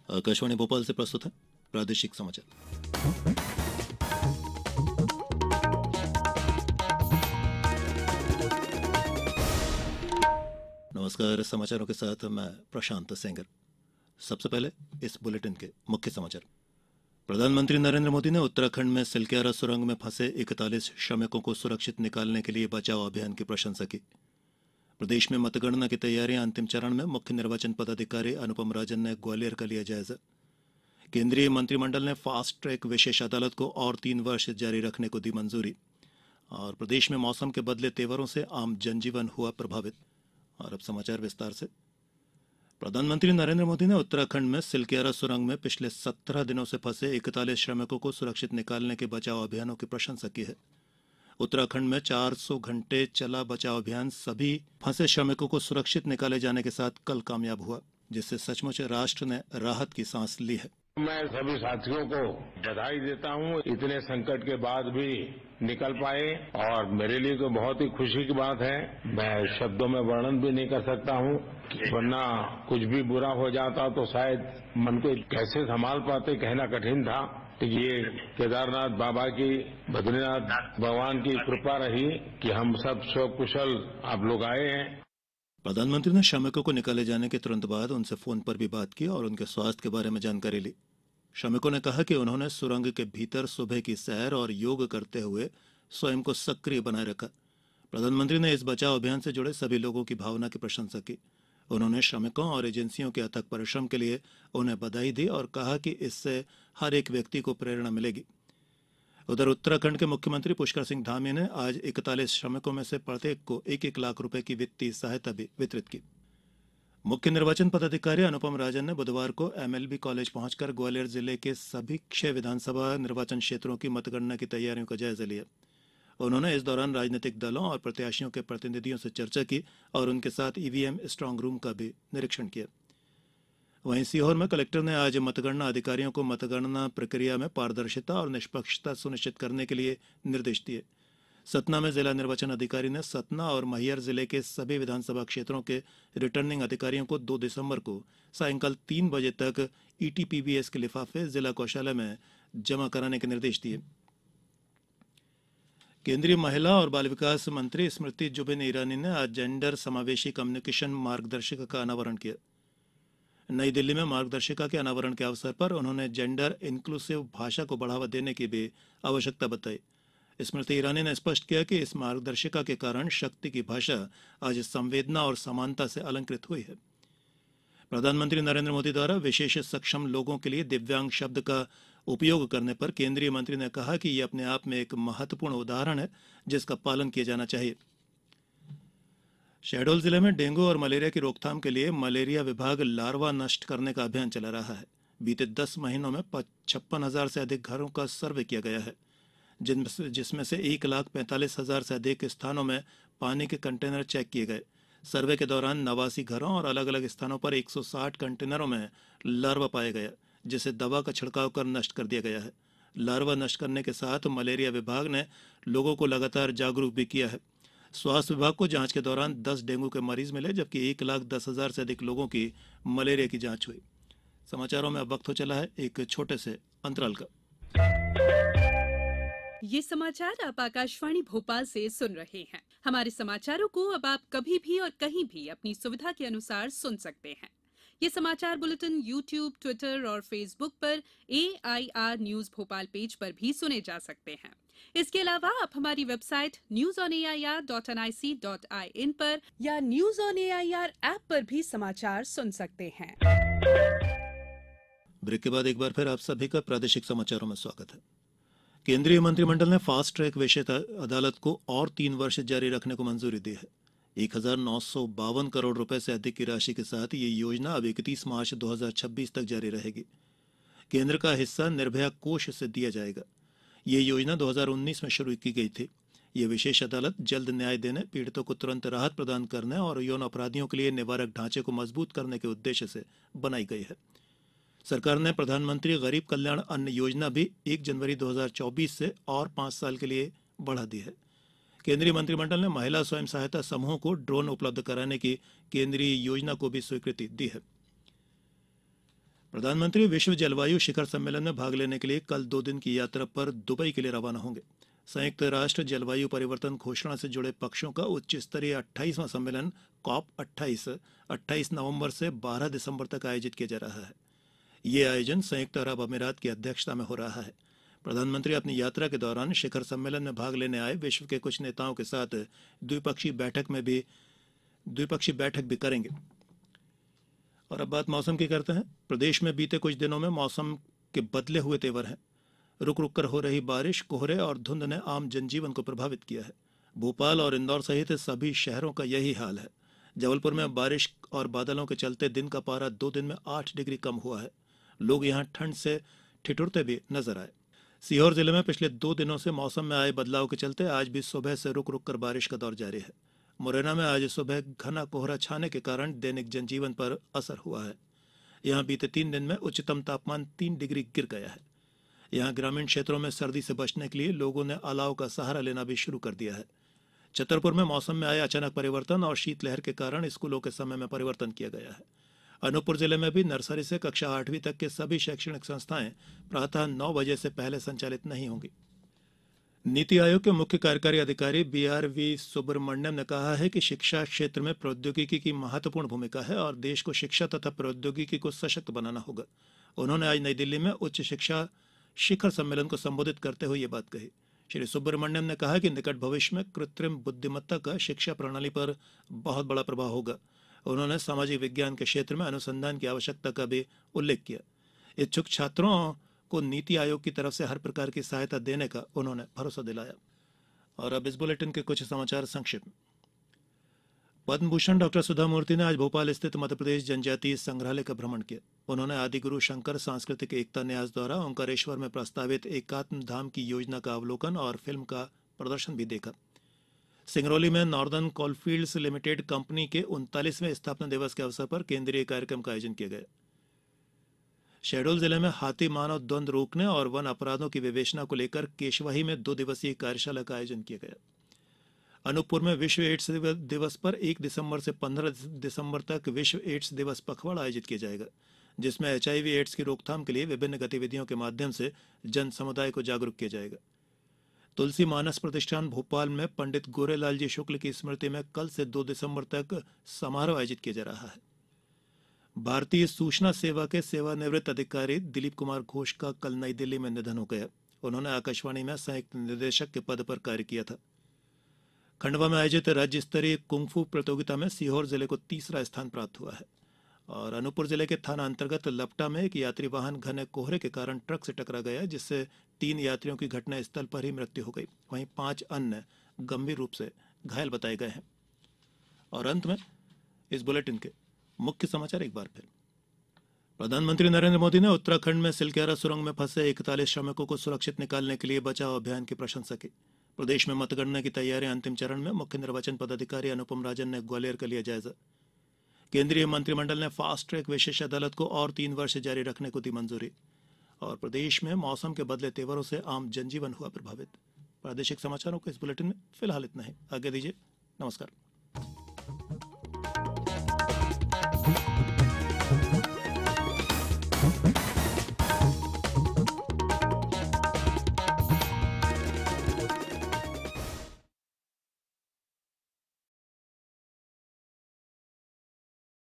आकाशवाणी भोपाल से प्रस्तुत है प्रादेशिक समाचार। नमस्कार, समाचारों के साथ मैं प्रशांत सेंगर। सबसे पहले इस बुलेटिन के मुख्य समाचार। प्रधानमंत्री नरेंद्र मोदी ने उत्तराखंड में सिलक्यारा सुरंग में फंसे 41 श्रमिकों को सुरक्षित निकालने के लिए बचाव अभियान की प्रशंसा की। प्रदेश में मतगणना की तैयारियां अंतिम चरण में। मुख्य निर्वाचन पदाधिकारी अनुपम राजन ने ग्वालियर का लिया जायजा। केंद्रीय मंत्रिमंडल ने फास्ट ट्रैक विशेष अदालत को और 3 वर्ष जारी रखने को दी मंजूरी। और प्रदेश में मौसम के बदले तेवरों से आम जनजीवन हुआ प्रभावित। और अब समाचार विस्तार से। प्रधानमंत्री नरेंद्र मोदी ने उत्तराखंड में सिलक्यारा सुरंग में पिछले 17 दिनों से फंसे 41 श्रमिकों को सुरक्षित निकालने के बचाव अभियानों की प्रशंसा की है। उत्तराखंड में 400 घंटे चला बचाव अभियान सभी फंसे श्रमिकों को सुरक्षित निकाले जाने के साथ कल कामयाब हुआ, जिससे सचमुच राष्ट्र ने राहत की सांस ली है। मैं सभी साथियों को बधाई देता हूं। इतने संकट के बाद भी निकल पाए और मेरे लिए तो बहुत ही खुशी की बात है। मैं शब्दों में वर्णन भी नहीं कर सकता हूं, वरना कुछ भी बुरा हो जाता तो शायद मन को कैसे संभाल पाते कहना कठिन था। ये केदारनाथ बाबा की, बद्रीनाथ भगवान की कृपा रही कि हम सब सकुशल आप लोग आए हैं। प्रधानमंत्री ने श्रमिकों को निकाले जाने के तुरंत बाद उनसे फोन पर भी बात की और उनके स्वास्थ्य के बारे में जानकारी ली। श्रमिकों ने कहा कि उन्होंने सुरंग के भीतर सुबह की सैर और योग करते हुए स्वयं को सक्रिय बनाए रखा। प्रधानमंत्री ने इस बचाव अभियान से जुड़े सभी लोगों की भावना की प्रशंसा की। उन्होंने श्रमिकों और एजेंसियों के अथक परिश्रम के लिए उन्हें बधाई दी और कहा कि इससे हर एक व्यक्ति को प्रेरणा मिलेगी। उधर उत्तराखंड के मुख्यमंत्री पुष्कर सिंह धामी ने आज 41 श्रमिकों में से प्रत्येक को 1-1 लाख रुपए की वित्तीय सहायता भी वितरित की। मुख्य निर्वाचन पदाधिकारी अनुपम राजन ने बुधवार को एमएलबी कॉलेज पहुंचकर ग्वालियर जिले के सभी 6 विधानसभा निर्वाचन क्षेत्रों की मतगणना की तैयारियों का जायजा लिया। उन्होंने इस दौरान राजनीतिक दलों और प्रत्याशियों के प्रतिनिधियों से चर्चा की और उनके साथ ईवीएम स्ट्रांग रूम का भी निरीक्षण किया। वहीं सीहोर में कलेक्टर ने आज मतगणना अधिकारियों को मतगणना प्रक्रिया में पारदर्शिता और निष्पक्षता सुनिश्चित करने के लिए निर्देश दिए। सतना में जिला निर्वाचन अधिकारी ने सतना और मैहर जिले के सभी विधानसभा क्षेत्रों के रिटर्निंग अधिकारियों को 2 दिसंबर को सायंकाल 3 बजे तक ईटीपीबीएस के लिफाफे जिला कौशालय में जमा कराने के निर्देश दिए। केंद्रीय महिला और बाल विकास मंत्री स्मृति जुबिन ईरानी ने आज जेंडर समावेशी कम्युनिकेशन मार्गदर्शिका का अनावरण किया। नई दिल्ली में मार्गदर्शिका के अनावरण के अवसर पर उन्होंने जेंडर इंक्लूसिव भाषा को बढ़ावा देने की भी आवश्यकता बताई। स्मृति ईरानी ने स्पष्ट किया कि इस मार्गदर्शिका के कारण शक्ति की भाषा आज संवेदना और समानता से अलंकृत हुई है। प्रधानमंत्री नरेंद्र मोदी द्वारा विशेष सक्षम लोगों के लिए दिव्यांग शब्द का उपयोग करने पर केंद्रीय मंत्री ने कहा कि यह अपने आप में एक महत्वपूर्ण उदाहरण है जिसका पालन किया जाना चाहिए। शहडोल जिले में डेंगू और मलेरिया की रोकथाम के लिए मलेरिया विभाग लार्वा नष्ट करने का अभियान चला रहा है। बीते 10 महीनों में 56,000 से अधिक घरों का सर्वे किया गया है, जिसमें से 1,45,000 से अधिक स्थानों में पानी के कंटेनर चेक किए गए। सर्वे के दौरान 89 घरों और अलग अलग स्थानों पर 160 कंटेनरों में लार्वा पाया गया, जिसे दवा का छिड़काव कर नष्ट कर दिया गया है। लार्वा नष्ट करने के साथ मलेरिया विभाग ने लोगों को लगातार जागरूक भी किया है। स्वास्थ्य विभाग को जांच के दौरान 10 डेंगू के मरीज मिले, जबकि 1,10,000 से अधिक लोगों की मलेरिया की जांच हुई। समाचारों में अब वक्त हो चला है एक छोटे से अंतराल का। ये समाचार आप आकाशवाणी भोपाल से सुन रहे हैं। हमारे समाचारों को अब आप कभी भी और कहीं भी अपनी सुविधा के अनुसार सुन सकते हैं। ये समाचार बुलेटिन YouTube, ट्विटर और फेसबुक पर AIR न्यूज भोपाल पेज पर भी सुने जा सकते हैं। इसके अलावा आप हमारी वेबसाइट newsonair.nic.in पर या न्यूज ऑन एआईआर ऐप पर भी समाचार सुन सकते हैं। ब्रेक के बाद एक बार फिर आप सभी का प्रादेशिक समाचारों में स्वागत है। केंद्रीय मंत्रिमंडल ने फास्ट ट्रैक विशेष अदालत को और 3 वर्ष जारी रखने को मंजूरी दी है। 1,952 करोड़ रुपए से अधिक की राशि के साथ ये योजना अब 31 मार्च 2026 तक जारी रहेगी। केंद्र का हिस्सा निर्भया कोष से दिया जाएगा। ये योजना 2019 में शुरू की गई थी। ये विशेष अदालत जल्द न्याय देने, पीड़ितों को तुरंत राहत प्रदान करने और यौन अपराधियों के लिए निवारक ढांचे को मजबूत करने के उद्देश्य से बनाई गई है। सरकार ने प्रधानमंत्री गरीब कल्याण अन्न योजना भी 1 जनवरी 2024 से और 5 साल के लिए बढ़ा दी है। केंद्रीय मंत्रिमंडल ने महिला स्वयं सहायता समूहों को ड्रोन उपलब्ध कराने की केंद्रीय योजना को भी स्वीकृति दी है। प्रधानमंत्री विश्व जलवायु शिखर सम्मेलन में भाग लेने के लिए कल 2 दिन की यात्रा पर दुबई के लिए रवाना होंगे। संयुक्त राष्ट्र जलवायु परिवर्तन घोषणा से जुड़े पक्षों का उच्च स्तरीय 28वां सम्मेलन कॉप 28 नवंबर से 12 दिसंबर तक आयोजित किया जा रहा है। ये आयोजन संयुक्त अरब अमीरात की अध्यक्षता में हो रहा है। प्रधानमंत्री अपनी यात्रा के दौरान शिखर सम्मेलन में भाग लेने आए विश्व के कुछ नेताओं के साथ द्विपक्षीय बैठक भी करेंगे। और अब बात मौसम की करते हैं। प्रदेश में बीते कुछ दिनों में मौसम के बदले हुए तेवर हैं। रुक रुक कर हो रही बारिश, कोहरे और धुंध ने आम जनजीवन को प्रभावित किया है। भोपाल और इंदौर सहित सभी शहरों का यही हाल है। जबलपुर में बारिश और बादलों के चलते दिन का पारा 2 दिन में 8 डिग्री कम हुआ है। लोग यहां ठंड से ठिठुरते भी नजर आए। सीहोर जिले में पिछले 2 दिनों से मौसम में आए बदलाव के चलते आज भी सुबह से रुक रुक कर बारिश का दौर जारी है। मुरैना में आज सुबह घना कोहरा छाने के कारण दैनिक जनजीवन पर असर हुआ है। यहां बीते 3 दिन में उच्चतम तापमान 3 डिग्री गिर गया है। यहां ग्रामीण क्षेत्रों में सर्दी से बचने के लिए लोगों ने अलाव का सहारा लेना भी शुरू कर दिया है। छतरपुर में मौसम में आए अचानक परिवर्तन और शीतलहर के कारण स्कूलों के समय में परिवर्तन किया गया है। अनूपपुर जिले में भी नर्सरी से कक्षा 8वीं तक के सभी शैक्षणिक संस्थाएं प्रातः 9 बजे से पहले संचालित नहीं होंगी। नीति आयोग के मुख्य कार्यकारी अधिकारी BRV सुब्रमण्यम ने कहा है कि शिक्षा क्षेत्र में प्रौद्योगिकी की महत्वपूर्ण भूमिका है और देश को शिक्षा तथा प्रौद्योगिकी को सशक्त बनाना होगा। उन्होंने आज नई दिल्ली में उच्च शिक्षा शिखर सम्मेलन को संबोधित करते हुए ये बात कही। श्री सुब्रमण्यम ने कहा कि निकट भविष्य में कृत्रिम बुद्धिमत्ता का शिक्षा प्रणाली पर बहुत बड़ा प्रभाव होगा। उन्होंने सामाजिक विज्ञान के क्षेत्र में अनुसंधान की आवश्यकता का भी उल्लेख किया। इच्छुक छात्रों को नीति आयोग की तरफ से हर प्रकार की सहायता देने का उन्होंने भरोसा दिलाया। और अब इस बुलेटिन के कुछ समाचार संक्षिप्त में। पद्म भूषण डॉक्टर सुधा मूर्ति ने आज भोपाल स्थित मध्य प्रदेश जनजातीय संग्रहालय का भ्रमण किया। उन्होंने आदिगुरु शंकर सांस्कृतिक एकता न्यास द्वारा ओंकारेश्वर में प्रस्तावित एकात्म धाम की योजना का अवलोकन और फिल्म का प्रदर्शन भी देखा। सिंगरौली में नॉर्दर्न कोलफील्ड्स लिमिटेड कंपनी के 39वें स्थापना दिवस के अवसर पर केंद्रीय कार्यक्रम का आयोजन किया गया। शहडोल जिले में हाथी मानव द्वंद्व रोकने और वन अपराधों की विवेचना को लेकर केशवाही में 2 दिवसीय कार्यशाला का आयोजन किया गया। अनूपपुर में विश्व एड्स दिवस पर 1 दिसंबर से 15 दिसंबर तक विश्व एड्स दिवस पखवाड़ा आयोजित किया जाएगा, जिसमें HIV एड्स की रोकथाम के लिए विभिन्न गतिविधियों के माध्यम से जन समुदाय को जागरूक किया जाएगा। तुलसी मानस प्रतिष्ठान भोपाल में पंडित गोरेलाल जी शुक्ल की स्मृति में कल से 2 दिसंबर तक समारोह आयोजित किया जा रहा है। भारतीय सूचना सेवा के सेवानिवृत्त अधिकारी दिलीप कुमार घोष का कल नई दिल्ली में निधन हो गया। उन्होंने आकाशवाणी में संयुक्त निदेशक के पद पर कार्य किया था। खंडवा में आयोजित राज्य स्तरीय कुंफू प्रतियोगिता में सीहोर जिले को 3रा स्थान प्राप्त हुआ है। और अनूपपुर जिले के थाना अंतर्गत लपटा में एक यात्री वाहन घने कोहरे के कारण ट्रक से टकरा गया, जिससे 3 यात्रियों की घटनास्थल पर ही मृत्यु हो गई। वहीं 5 अन्य गंभीर रूप से घायल बताए गए हैं। और अंत में इस बुलेटिन के मुख्य समाचार एक बार फिर। प्रधानमंत्री नरेंद्र मोदी ने उत्तराखंड में सिलक्यारा सुरंग में फंसे 41 श्रमिकों को सुरक्षित निकालने के लिए बचाव अभियान की प्रशंसा की। प्रदेश में मतगणना की तैयारियां अंतिम चरण में। मुख्य निर्वाचन पदाधिकारी अनुपम राजन ने ग्वालियर का लिया जायजा। केंद्रीय मंत्रिमंडल ने फास्ट ट्रैक विशेष अदालत को और 3 वर्ष जारी रखने को दी मंजूरी। और प्रदेश में मौसम के बदले तेवरों से आम जनजीवन हुआ प्रभावित। प्रादेशिक समाचारों के इस बुलेटिन में फिलहाल इतना ही। आगे दीजिए। नमस्कार।